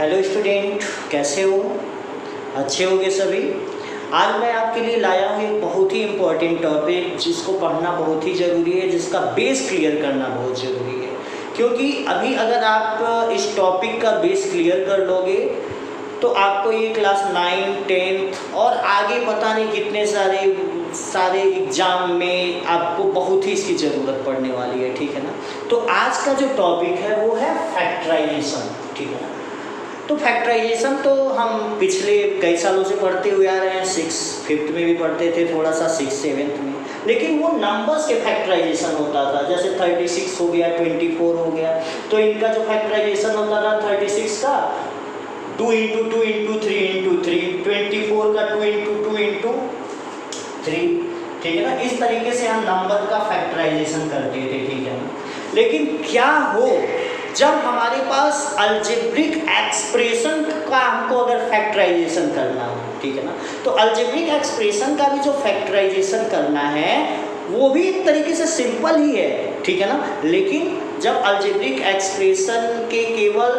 Hello student, कैसे हो? अच्छे होंगे सभी। आज मैं आपके लिए लाया हूँ एक बहुत ही इम्पोर्टेंट टॉपिक जिसको पढ़ना बहुत ही ज़रूरी है, जिसका बेस क्लियर करना बहुत ज़रूरी है। क्योंकि अभी अगर आप इस टॉपिक का बेस क्लियर कर लोगे तो आपको ये क्लास 9, 10 और आगे पता नहीं कितने सारे एग्ज़ाम में आपको बहुत ही इसकी ज़रूरत पड़ने वाली है, ठीक है ना। तो आज का जो टॉपिक है वो है फैक्टराइजेशन, ठीक है ना। तो फैक्टराइजेशन तो हम पिछले कई सालों से पढ़ते हुए आ रहे हैं, 6th 5th में भी पढ़ते थे, थोड़ा सा 6th 7th में, लेकिन वो नंबर्स के फैक्टराइजेशन होता था। जैसे 36 हो गया, 24 हो गया, तो इनका जो फैक्टराइजेशन होता था 36 का 2 × 2 × 3 × 3, 24 का 2 × 2 × 3, ठीक है ना। इस तरीके से हम नंबर का फैक्टराइजेशन करते थे, ठीक है ना। लेकिन क्या हो जब हमारे पास अलजेब्रिक एक्सप्रेशन का हमको अगर फैक्टराइजेशन करना हो, ठीक है ना। तो अलजेब्रिक एक्सप्रेशन का भी जो फैक्टराइजेशन करना है वो भी एक तरीके से सिंपल ही है, ठीक है ना। लेकिन जब अलजेब्रिक एक्सप्रेशन के केवल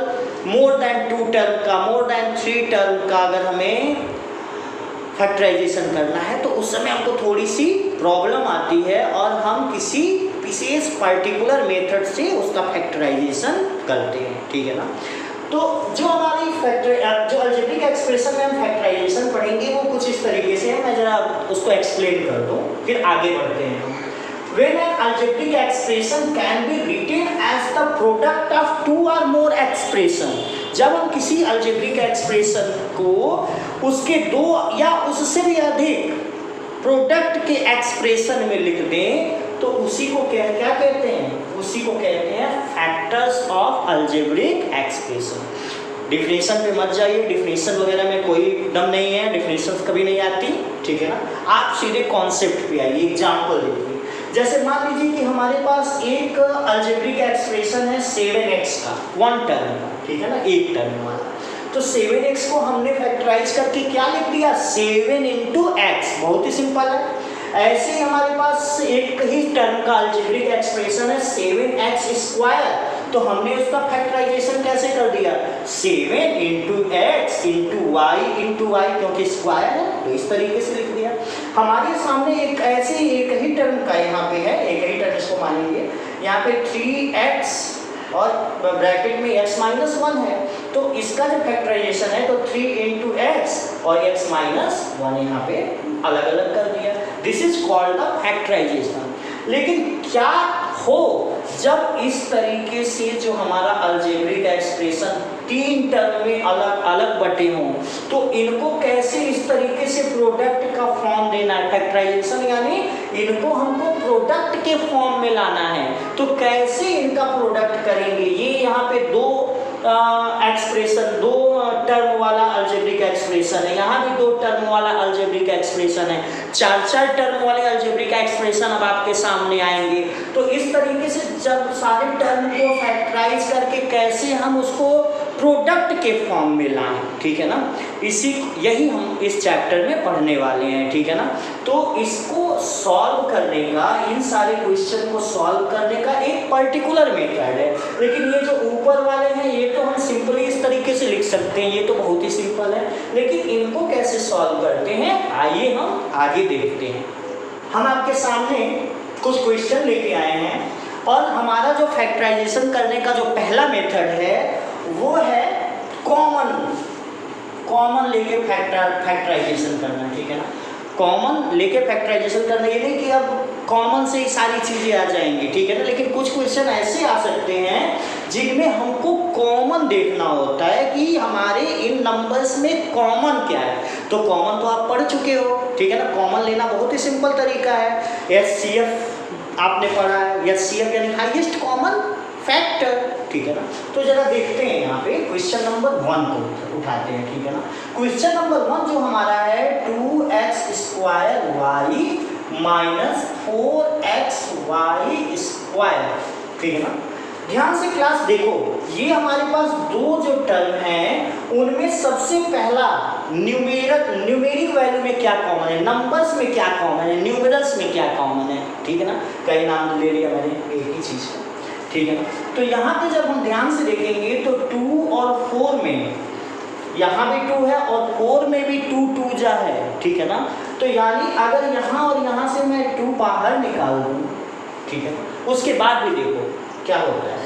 मोर देन 2 टर्म का, मोर देन 3 टर्म का अगर हमें फैक्टराइजेशन करना है तो उस समय हमको थोड़ी सी प्रॉब्लम आती है और हम किसी विशेष पर्टिकुलर मेथड से उसका फैक्टराइजेशन करते हैं, ठीक है ना। तो जो हमारी जो अलजेब्रिक एक्सप्रेशन में हम फैक्टराइजेशन पढ़ेंगे वो कुछ इस तरीके से है। मैं ज़रा उसको एक्सप्लेन कर दूँ, फिर आगे बढ़ते हैं। When an algebraic expression can be written as the product of 2 or more expression, जब हम किसी अलजेब्रिक एक्सप्रेशन को उसके 2 या उससे भी अधिक प्रोडक्ट के एक्सप्रेशन में लिख दें तो उसी को क्या कहते हैं? उसी को कहते हैं factors of algebraic expression. Definition पे मत जाइए, डिफिनेशन वगैरह में कोई दम नहीं है, डिफिनेशन कभी नहीं आती, ठीक है ना। आप सीधे कॉन्सेप्ट पे आइए, एग्जाम्पल देखिए। जैसे मान लीजिए कि हमारे पास एक अलजेब्रिक एक्सप्रेशन है 7x का, 1 टर्म का, ठीक है ना, 1 टर्म वाला। तो 7x को हमने फैक्टराइज करके क्या लिख दिया? 7 × x, बहुत ही सिंपल है। ऐसे ही हमारे पास एक ही टर्म का अलजेब्रिक एक्सप्रेशन है 7x², तो हमने उसका फैक्टराइजेशन कैसे कर दिया? 7 × x × y, क्योंकि स्क्वायर है तो इस तरीके से लिख दिया। हमारे सामने एक ऐसे एक ही टर्म का यहाँ पे है, एक ही टर्म इसको मानेंगे, यहाँ पे 3x और ब्रैकेट में x-1 है, तो इसका जो फैक्टराइजेशन है तो 3 × x और x-1 यहाँ पे अलग अलग कर दिया। This is called the factorization. लेकिन क्या हो जब इस तरीके से जो हमारा अलजेब्रिक एक्सप्रेशन 3 टर्म में अलग अलग बटे हों तो इनको कैसे इस तरीके से प्रोडक्ट का फॉर्म देना है? फैक्टराइजेशन यानी इनको हमको प्रोडक्ट के फॉर्म में लाना है। तो कैसे इनका प्रोडक्ट करेंगे? ये यहाँ पे 2 एक्सप्रेशन, 2 टर्म वाला अलजेब्रिक एक्सप्रेशन है, यहाँ भी 2 टर्म वाला अलजेब्रिक एक्सप्रेशन है, 4 टर्म वाले अलजेब्रिक एक्सप्रेशन अब आपके सामने आएंगे। तो इस तरीके से जब सारे टर्म को फैक्टराइज करके कैसे हम उसको प्रोडक्ट के फॉर्म में लाएं, ठीक है ना, यही हम इस चैप्टर में पढ़ने वाले हैं, ठीक है ना। तो इसको सॉल्व करने का, इन सारे क्वेश्चन को सॉल्व करने का एक पर्टिकुलर मेथड है। लेकिन ये जो ऊपर वाले हैं ये तो हम सिंपली इस तरीके से लिख सकते हैं, ये तो बहुत ही सिंपल है। लेकिन इनको कैसे सॉल्व करते हैं आइए हम आगे देखते हैं। हम आपके सामने कुछ क्वेश्चन लेके आए हैं और हमारा जो फैक्टराइजेशन करने का जो पहला मेथड है वो है कॉमन लेके फैक्टराइजेशन करना, ठीक है ना। कॉमन लेके फैक्टराइजेशन करना, ये नहीं कि अब कॉमन से ही सारी चीज़ें आ जाएंगी, ठीक है ना। लेकिन कुछ क्वेश्चन ऐसे आ सकते हैं जिनमें हमको कॉमन देखना होता है कि हमारे इन नंबर्स में कॉमन क्या है। तो कॉमन तो आप पढ़ चुके हो, ठीक है ना। कॉमन लेना बहुत ही सिंपल तरीका है। HCF आपने पढ़ा है, HCF यानी हाईएस्ट कॉमन फैक्टर, ठीक है ना। तो जरा देखते हैं यहाँ पे क्वेश्चन नंबर 1 को उठाते हैं, ठीक है ना। क्वेश्चन नंबर 1 जो हमारा है 2x² y -4xy², ठीक है ना। ध्यान से क्लास देखो, ये हमारे पास 2 जो टर्म हैं उनमें सबसे पहला न्यूमेरिक वैल्यू में क्या कॉमन है, नंबर्स में क्या कॉमन है, न्यूमेरल्स में क्या कॉमन है, ठीक है ना। कई नाम ले लिया मैंने एक ही चीज़ का, ठीक है ना। तो यहाँ पे जब हम ध्यान से देखेंगे तो 2 और 4 में यहाँ भी 2 है और 4 में भी 2 2 जा है, ठीक है ना। तो यानी अगर यहाँ और यहाँ से मैं 2 बाहर निकाल दूँ, ठीक है, उसके बाद भी देखो क्या होता है,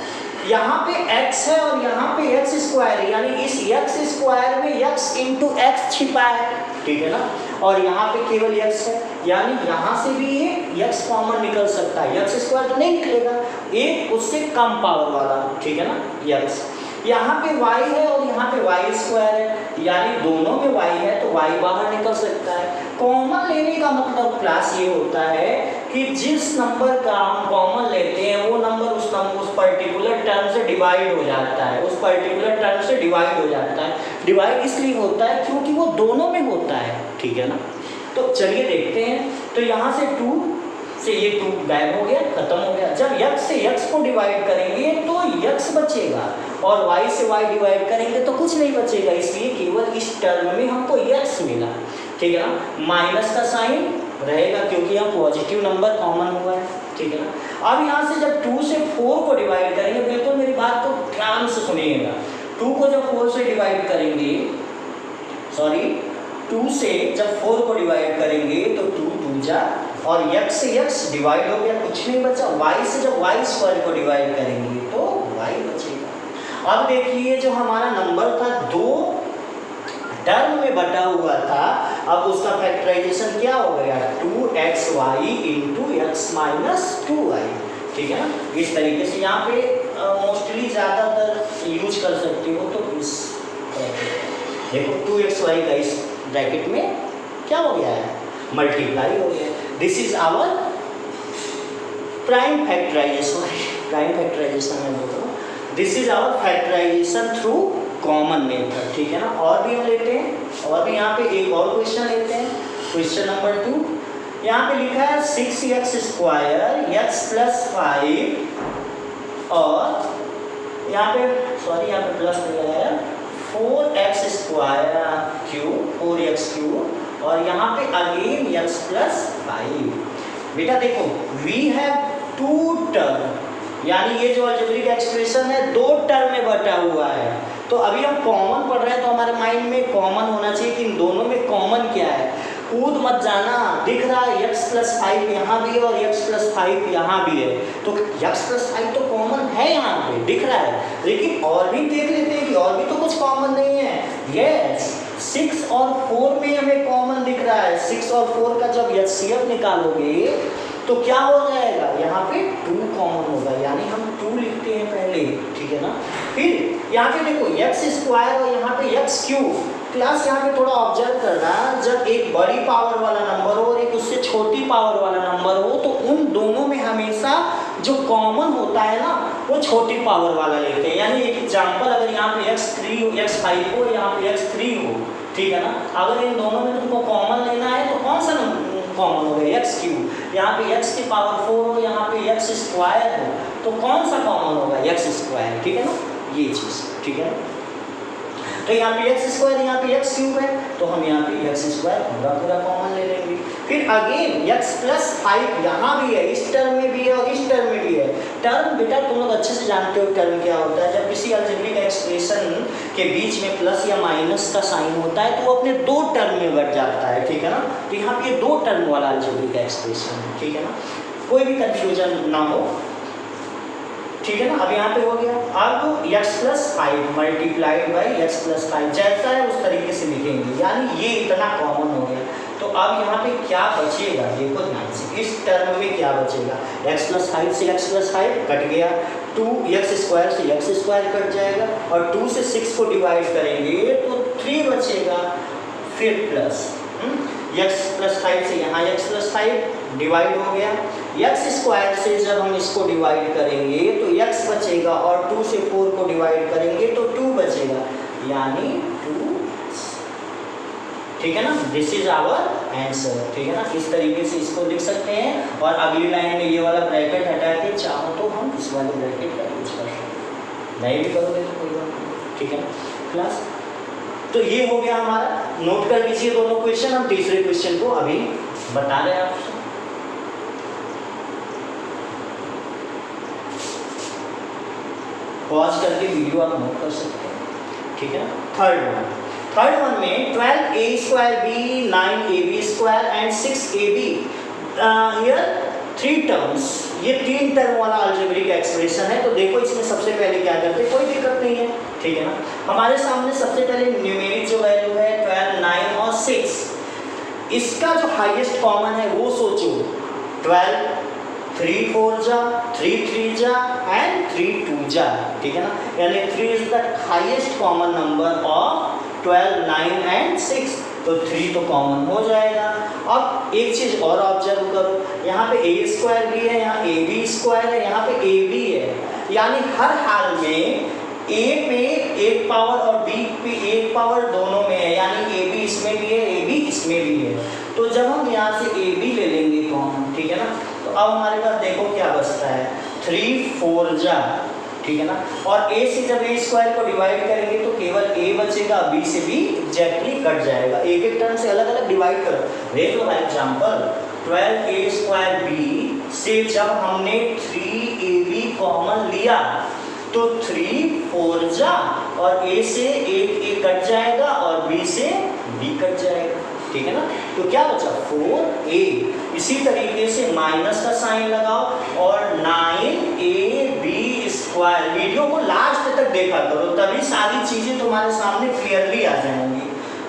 यहाँ पे x है और यहाँ पे x स्क्वायर है, यानी इस x स्क्वायर में x इंटू एक्स छिपा है, ठीक है ना, और यहाँ पे केवल x है, यानी यहाँ से भी ये x कॉमन निकल सकता है, x स्क्वायर तो नहीं निकलेगा, एक उससे कम पावर वाला, ठीक है ना, x। यहाँ पे y है और यहाँ पे y स्क्वायर है, यानी दोनों में y है तो y बाहर निकल सकता है। कॉमन लेने का मतलब क्लास ये होता है कि जिस नंबर का हम कॉमन लेते हैं वो नंबर उस पर्टिकुलर टर्म से डिवाइड हो जाता है, उस पर्टिकुलर टर्म से डिवाइड हो जाता है। डिवाइड इसलिए होता है क्योंकि वो दोनों में होता है, ठीक है ना। तो चलिए देखते हैं, तो यहाँ से 2 से ये 2 गायब हो गया, खत्म हो गया। जब x से x को डिवाइड करेंगे तो x बचेगा और y से y डिवाइड करेंगे तो कुछ नहीं बचेगा, इसलिए केवल इस टर्म में हमको x मिला, ठीक है ना। माइनस का साइन रहेगा क्योंकि यहाँ पॉजिटिव नंबर कॉमन हुआ है, ठीक है ना। अब यहाँ से जब 2 से 4 को डिवाइड करेंगे, बिल्कुल मेरी बात को ध्यान से सुनिएगा, 2 को जब 4 से डिवाइड करेंगे, सॉरी 2 से जब 4 को डिवाइड करेंगे तो 2 2 जा और x से x डिवाइड हो गया, कुछ नहीं बचा। y से जब y स्क्वायर को डिवाइड करेंगे तो y बचेगा। अब देखिए जो हमारा नंबर था 2 टर्म में बटा हुआ था, अब उसका फैक्टराइजेशन क्या हो गया, 2xy into x minus 2y, ठीक है ना। इस तरीके से यहाँ पे मोस्टली ज़्यादातर यूज कर सकते हो, तो इस देखो 2xy का इस ब्रैकेट में क्या हो गया है, मल्टीप्लाई हो गया। This is our prime factorization, है बोलो, this is our factorization through common method, ठीक है ना। और भी हम लेते हैं, और भी यहाँ पे एक और क्वेश्चन लेते हैं, क्वेश्चन नंबर 2। यहाँ पे लिखा है 6x स्क्वायर x प्लस 5 और यहाँ पे सॉरी यहाँ पे प्लस नहीं लगाया, 4x square cube 4x cube और यहाँ पे अगेन x प्लस 5। बेटा देखो वी हैव 2 टर्म, यानी ये जो अलजेब्रिक एक्सप्रेशन है 2 टर्म में बटा हुआ है। तो अभी हम कॉमन पढ़ रहे हैं तो हमारे माइंड में कॉमन होना चाहिए कि इन दोनों में कॉमन क्या है। कूद मत जाना, दिख रहा है x प्लस 5 यहाँ भी है और x प्लस 5 यहाँ भी है, तो x प्लस 5 तो कॉमन है, यहाँ पे दिख रहा है, लेकिन और भी देख लेते हैं कि और भी तो कुछ कॉमन नहीं है। यस 6 और 4 में हमें कॉमन दिख रहा है, 6 और 4 का जब HCF निकालोगे तो क्या हो जाएगा, यहाँ पे 2 कॉमन होगा, यानी हम 2 लिखते हैं पहले, ठीक है ना। फिर यहाँ पे देखो x स्क्वायर और यहाँ पे x क्यूब। क्लास यहाँ पे थोड़ा ऑब्जर्व करना, जब एक बड़ी पावर वाला नंबर हो और एक उससे छोटी पावर वाला नंबर हो तो उन दोनों में हमेशा जो कॉमन होता है ना वो छोटी पावर वाला लेते हैं। यानी एक एग्जांपल, अगर यहाँ पे x3 हो, x5 हो, यहाँ पे x3 हो, ठीक है ना, अगर इन दोनों में तुमको कॉमन लेना है तो कौन सा कॉमन होगा, x क्यूब। यहाँ पे x की पावर 4 हो, यहाँ पे x स्क्वायर हो, तो कौन सा कॉमन होगा, x स्क्वायर, ठीक है ना, ये चीज़, ठीक है। तो यहाँ पे x स्क्वायर, यहाँ पे x क्यूब है, तो हम यहाँ पे x स्क्वायर पूरा कॉमन ले लेंगे। फिर अगेन x प्लस 5 यहाँ भी है, इस टर्म में भी है और इस टर्म में भी है। टर्म बेटा तुम लोग अच्छे से जानते हो टर्म क्या होता है, जब किसी अलजेब्रिक एक्सप्रेशन के बीच में प्लस या माइनस का साइन होता है तो वो अपने 2 टर्म में बढ़ जाता है, ठीक है ना। तो यहाँ पे 2 टर्म वाला अलजेब्रिक एक्सप्रेशन है, ठीक है ना, कोई भी कन्फ्यूजन ना हो, ठीक है ना। अब यहाँ पे हो गया, अब x plus 5 multiplied by x plus 5 जैसा है उस तरीके से लिखेंगे, यानी ये इतना कॉमन हो गया। तो अब यहाँ पे क्या बचेगा, देखो ध्यान से, इस टर्म में क्या बचेगा, x प्लस 5 से x प्लस 5 कट गया, 2x स्क्वायर से x स्क्वायर कट जाएगा और 2 से 6 को डिवाइड करेंगे तो 3 बचेगा, फिर प्लस x प्लस 5 से यहाँ x प्लस 5 डिवाइड हो गया, x स्क्वायर से जब हम इसको डिवाइड करेंगे तो x बचेगा और 2 से 4 को डिवाइड करेंगे तो 2 बचेगा, यानी 2, ठीक है ना। दिस इज आवर आंसर, ठीक है ना। इस तरीके से इसको लिख सकते हैं और अगली लाइन में ये वाला ब्रैकेट हटा के चाहो तो हम इस वाले ब्रैकेट का यूज कर सकते हैं, नहीं भी करोगे तो कोई बात नहीं, ठीक है ना क्लास। तो ये हो गया हमारा, नोट कर लीजिए दोनों क्वेश्चन। हम तीसरे क्वेश्चन को अभी बता रहे हैं आपसे। पॉज करके वीडियो आप नोट कर सकते हैं, ठीक है ना। थर्ड वन, थर्ड वन में 12a² 9ab² and 6ab, here 3 terms, ये 3 टर्म वाला अलजेब्रिक एक्सप्रेशन है। तो देखो इसमें सबसे पहले क्या करते हैं, कोई दिक्कत नहीं है, ठीक है ना। हमारे सामने सबसे पहले न्यूमेरिक जो वैल्यू है 12, 9 और 6, इसका जो हाईएस्ट कॉमन है वो सोचो। 12 3 4 जा, 3 3 जा एंड 3 2 जा, ठीक है ना। यानी 3 is the highest common number of 12, 9 and 6, तो 3 तो कॉमन हो जाएगा। अब एक चीज़ और ऑब्जर्व करो, यहाँ पे a² भी है, यहाँ ab² है, यहाँ पे ab है, यानी हर हाल में a पे 1 पावर और b पे 1 पावर दोनों में है, यानी ab इसमें भी है, ab इसमें भी है। तो जब हम यहाँ से ab ले लेंगे कॉमन, ठीक है ना, तो अब हमारे पास देखो क्या बचता है, 3 4 जा, ठीक है ना। और a से जब a² को डिवाइड करेंगे तो केवल a बचेगा, b से b एग्जैक्टली कट जाएगा। एक एक टर्म से अलग अलग डिवाइड करो। देख लो फॉर एग्जांपल 12a² से जब हमने 3ab कॉमन लिया तो 3 4 जा, और a से एक a कट जाएगा और b से b कट जाएगा, ठीक है ना। तो क्या बचा 4a। इसी तरीके से माइनस का साइन लगाओ और 9ab²। वीडियो को लास्ट तक देखा करो, तभी सारी चीजें तुम्हारे सामने क्लियरली आ जाएंगी।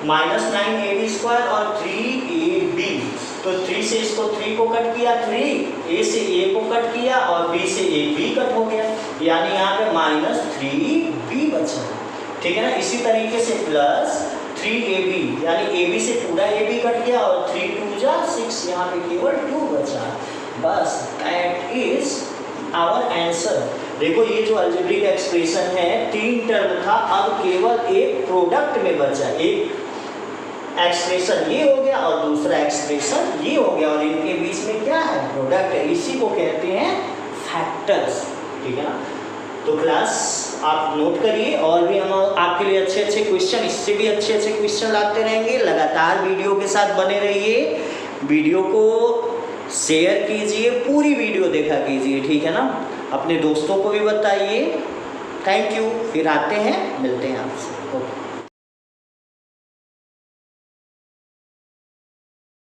-9ab² और 3ab, तो 3 से इसको 3 को कट किया 3, a से a को कट किया और b से a b कट हो गया, यानी यहाँ पे -3b बचा, ठीक है ना। इसी तरीके से प्लस 3ab, यानी ab से पूरा ab कट गया और 3 2 जा 6, यहाँ पे केवल 2 बचा। बस दैट इज आवर आंसर। देखो ये जो अलजेब्रिक एक्सप्रेशन है 3 टर्म था, अब केवल एक प्रोडक्ट में बचा, एक एक्सप्रेशन ये हो गया और दूसरा एक्सप्रेशन ये हो गया, और इनके बीच में क्या है, प्रोडक्ट है। इसी को कहते हैं फैक्टर्स, ठीक है ना। तो क्लास आप नोट करिए, और भी हम आपके लिए अच्छे अच्छे क्वेश्चन, इससे भी अच्छे अच्छे क्वेश्चन लाते रहेंगे। लगातार वीडियो के साथ बने रहिए, वीडियो को शेयर कीजिए, पूरी वीडियो देखा कीजिए, ठीक है ना। अपने दोस्तों को भी बताइए। थैंक यू, फिर आते हैं, मिलते हैं आपसे। ओके।